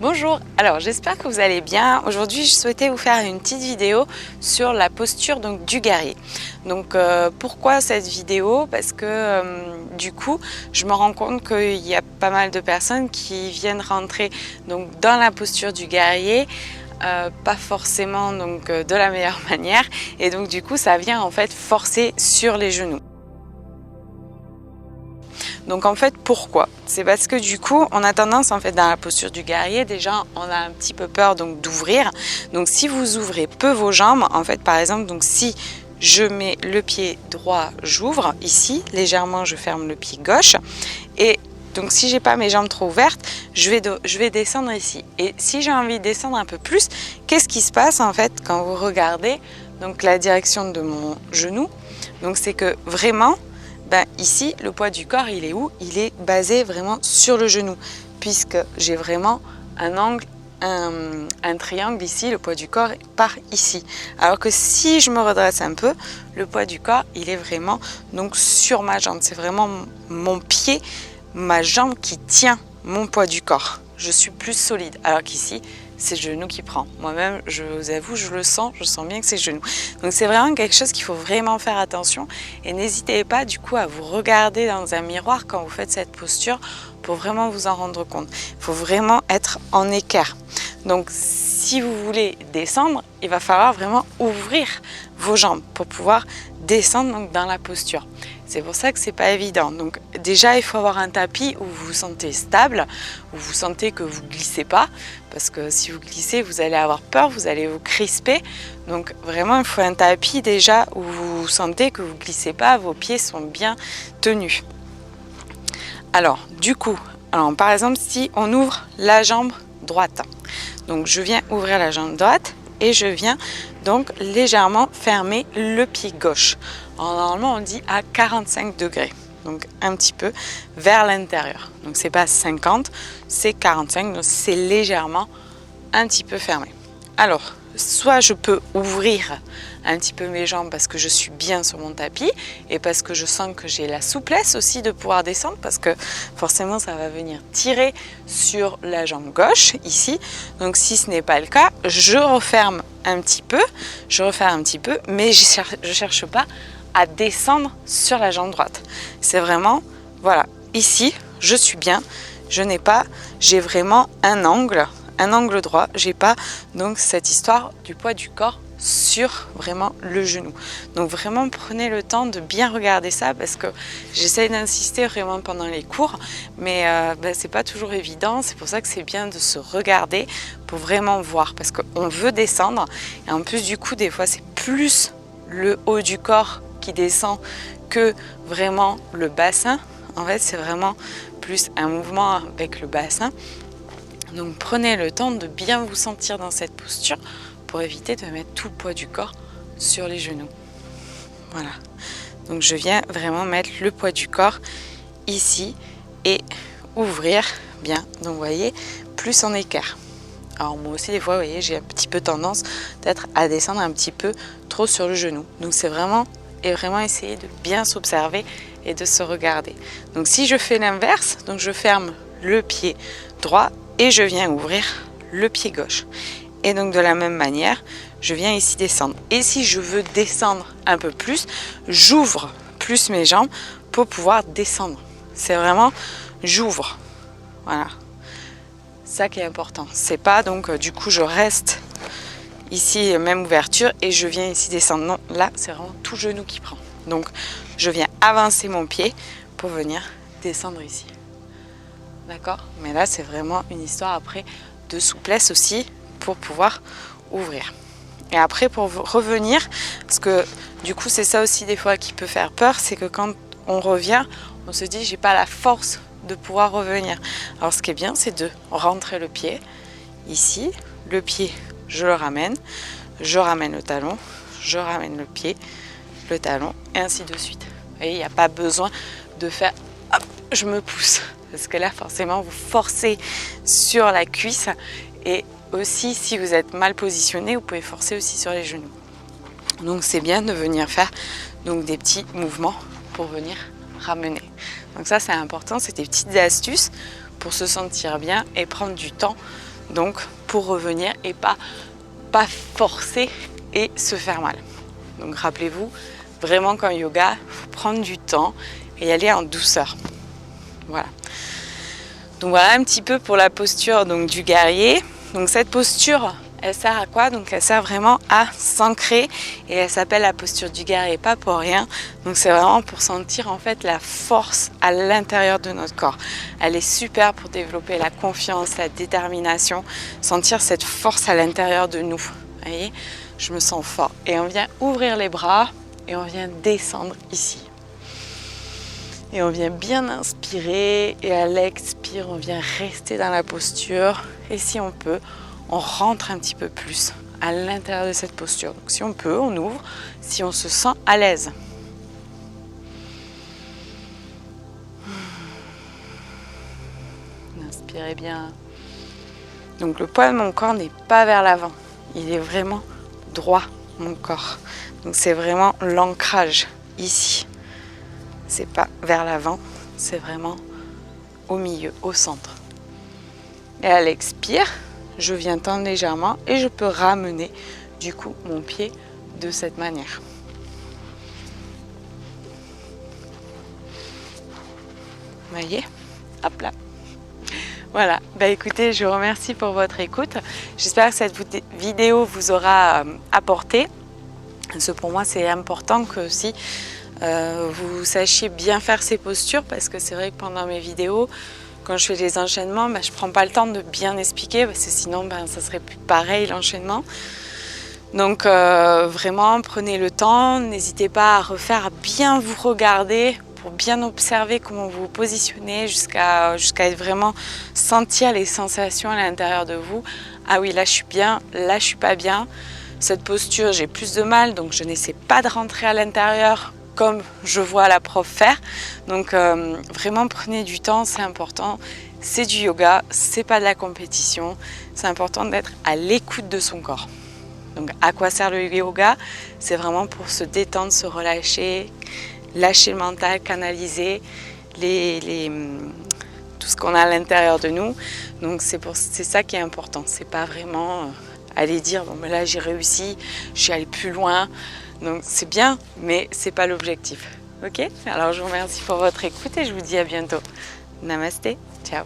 Bonjour, alors j'espère que vous allez bien. Aujourd'hui je souhaitais vous faire une petite vidéo sur la posture du guerrier. Pourquoi cette vidéo? Parce que du coup je me rends compte qu'il y a pas mal de personnes qui viennent rentrer dans la posture du guerrier, pas forcément de la meilleure manière, et donc du coup ça vient en fait forcer sur les genoux. Donc en fait pourquoi? C'est parce que du coup on a tendance en fait dans la posture du guerrier, déjà on a un petit peu peur d'ouvrir. Donc si vous ouvrez peu vos jambes, en fait par exemple, si je mets le pied droit, j'ouvre ici, légèrement je ferme le pied gauche, et donc si j'ai pas mes jambes trop ouvertes, je vais descendre ici. Et si j'ai envie de descendre un peu plus, qu'est-ce qui se passe en fait quand vous regardez la direction de mon genou? Donc c'est que vraiment, ici, le poids du corps, il est où? Il est basé vraiment sur le genou, puisque j'ai vraiment un angle, un triangle ici, le poids du corps part ici. Alors que si je me redresse un peu, le poids du corps, il est vraiment sur ma jambe. C'est vraiment mon pied, ma jambe qui tient mon poids du corps. Je suis plus solide, alors qu'ici, c'est le genou qui prend. Moi-même, je vous avoue, je sens bien que c'est le genou. Donc c'est vraiment quelque chose qu'il faut vraiment faire attention, et n'hésitez pas du coup à vous regarder dans un miroir quand vous faites cette posture pour vraiment vous en rendre compte. Il faut vraiment être en équerre. Donc si vous voulez descendre, il va falloir vraiment ouvrir vos jambes pour pouvoir descendre dans la posture. C'est pour ça que c'est pas évident. Donc déjà, il faut avoir un tapis où vous vous sentez stable, où vous sentez que vous glissez pas, parce que si vous glissez, vous allez avoir peur, vous allez vous crisper. Donc vraiment, il faut un tapis déjà où vous sentez que vous glissez pas, vos pieds sont bien tenus. Alors du coup, par exemple, si on ouvre la jambe droite, donc je viens ouvrir la jambe droite et je viens donc légèrement fermer le pied gauche. Alors, normalement on dit à 45 degrés, donc un petit peu vers l'intérieur. Donc c'est pas 50, c'est 45, donc c'est légèrement un petit peu fermé. Alors soit je peux ouvrir un petit peu mes jambes parce que je suis bien sur mon tapis et parce que je sens que j'ai la souplesse aussi de pouvoir descendre, parce que forcément ça va venir tirer sur la jambe gauche ici. Donc si ce n'est pas le cas, je referme un petit peu, mais je cherche pas à descendre sur la jambe droite. C'est vraiment, voilà, ici je suis bien, j'ai vraiment un angle droit, j'ai pas cette histoire du poids du corps sur vraiment le genou. Donc vraiment prenez le temps de bien regarder ça, parce que j'essaie d'insister vraiment pendant les cours, mais c'est pas toujours évident. C'est pour ça que c'est bien de se regarder pour vraiment voir, parce qu'on veut descendre, et en plus du coup des fois c'est plus le haut du corps qui descend que vraiment le bassin. En fait c'est vraiment plus un mouvement avec le bassin. Donc prenez le temps de bien vous sentir dans cette posture pour éviter de mettre tout le poids du corps sur les genoux. Voilà. Donc je viens vraiment mettre le poids du corps ici et ouvrir bien. Donc vous voyez, plus en équerre. Alors moi aussi des fois, vous voyez, j'ai un petit peu tendance peut-être à descendre un petit peu trop sur le genou. Donc c'est vraiment essayer de bien s'observer et de se regarder. Donc si je fais l'inverse, donc je ferme le pied droit et je viens ouvrir le pied gauche. Et donc de la même manière, je viens ici descendre. Et si je veux descendre un peu plus, j'ouvre plus mes jambes pour pouvoir descendre. C'est vraiment, j'ouvre. Voilà. Ça qui est important. C'est pas du coup je reste ici, même ouverture, et je viens ici descendre. Non, là c'est vraiment tout genou qui prend. Donc je viens avancer mon pied pour venir descendre ici. D'accord? Mais là c'est vraiment une histoire après de souplesse aussi pour pouvoir ouvrir. Et après pour revenir, parce que du coup c'est ça aussi des fois qui peut faire peur, c'est que quand on revient, on se dit j'ai pas la force de pouvoir revenir. Alors ce qui est bien, c'est de rentrer le pied ici, le pied je le ramène, je ramène le talon, je ramène le pied, le talon, et ainsi de suite. Vous voyez, il n'y a pas besoin de faire hop, je me pousse, parce que là forcément vous forcez sur la cuisse, et aussi si vous êtes mal positionné, vous pouvez forcer aussi sur les genoux. Donc c'est bien de venir faire des petits mouvements pour venir ramener. Donc ça c'est important, c'est des petites astuces pour se sentir bien et prendre du temps donc pour revenir et pas forcer et se faire mal. Donc rappelez-vous, vraiment qu'en yoga, il faut prendre du temps et y aller en douceur. Voilà. Donc voilà un petit peu pour la posture donc, du guerrier. Donc cette posture, elle sert à quoi? Donc elle sert vraiment à s'ancrer et elle s'appelle la posture du guerrier, pas pour rien. Donc c'est vraiment pour sentir en fait la force à l'intérieur de notre corps. Elle est super pour développer la confiance, la détermination, sentir cette force à l'intérieur de nous. Vous voyez, je me sens fort. Et on vient ouvrir les bras et on vient descendre ici. Et on vient bien inspirer et à l'expire, on vient rester dans la posture. Et si on peut, on rentre un petit peu plus à l'intérieur de cette posture. Donc si on peut, on ouvre, si on se sent à l'aise. Inspirez bien. Donc le poids de mon corps n'est pas vers l'avant. Il est vraiment droit, mon corps. Donc c'est vraiment l'ancrage ici. C'est pas vers l'avant, c'est vraiment au milieu, au centre. Et à l'expire, je viens tendre légèrement et je peux ramener du coup mon pied de cette manière. Vous voyez? Hop là. Voilà, bah écoutez, je vous remercie pour votre écoute. J'espère que cette vidéo vous aura apporté. Parce que pour moi, c'est important que aussi vous sachiez bien faire ces postures, parce que c'est vrai que pendant mes vidéos, quand je fais les enchaînements, je ne prends pas le temps de bien expliquer, parce que sinon ça serait plus pareil l'enchaînement. Donc vraiment prenez le temps, n'hésitez pas à refaire, à bien vous regarder pour bien observer comment vous vous positionnez jusqu'à vraiment sentir les sensations à l'intérieur de vous. Ah oui, là je suis bien, là je suis pas bien. Cette posture, j'ai plus de mal, donc je n'essaie pas de rentrer à l'intérieur comme je vois la prof faire. Donc vraiment prenez du temps, c'est important. C'est du yoga, c'est pas de la compétition. C'est important d'être à l'écoute de son corps. Donc à quoi sert le yoga? C'est vraiment pour se détendre, se relâcher, lâcher le mental, canaliser tout ce qu'on a à l'intérieur de nous. Donc c'est ça qui est important. C'est pas vraiment aller dire bon là j'ai réussi, je suis allé plus loin. Donc c'est bien, mais c'est pas l'objectif. Ok? Alors je vous remercie pour votre écoute et je vous dis à bientôt. Namasté, ciao.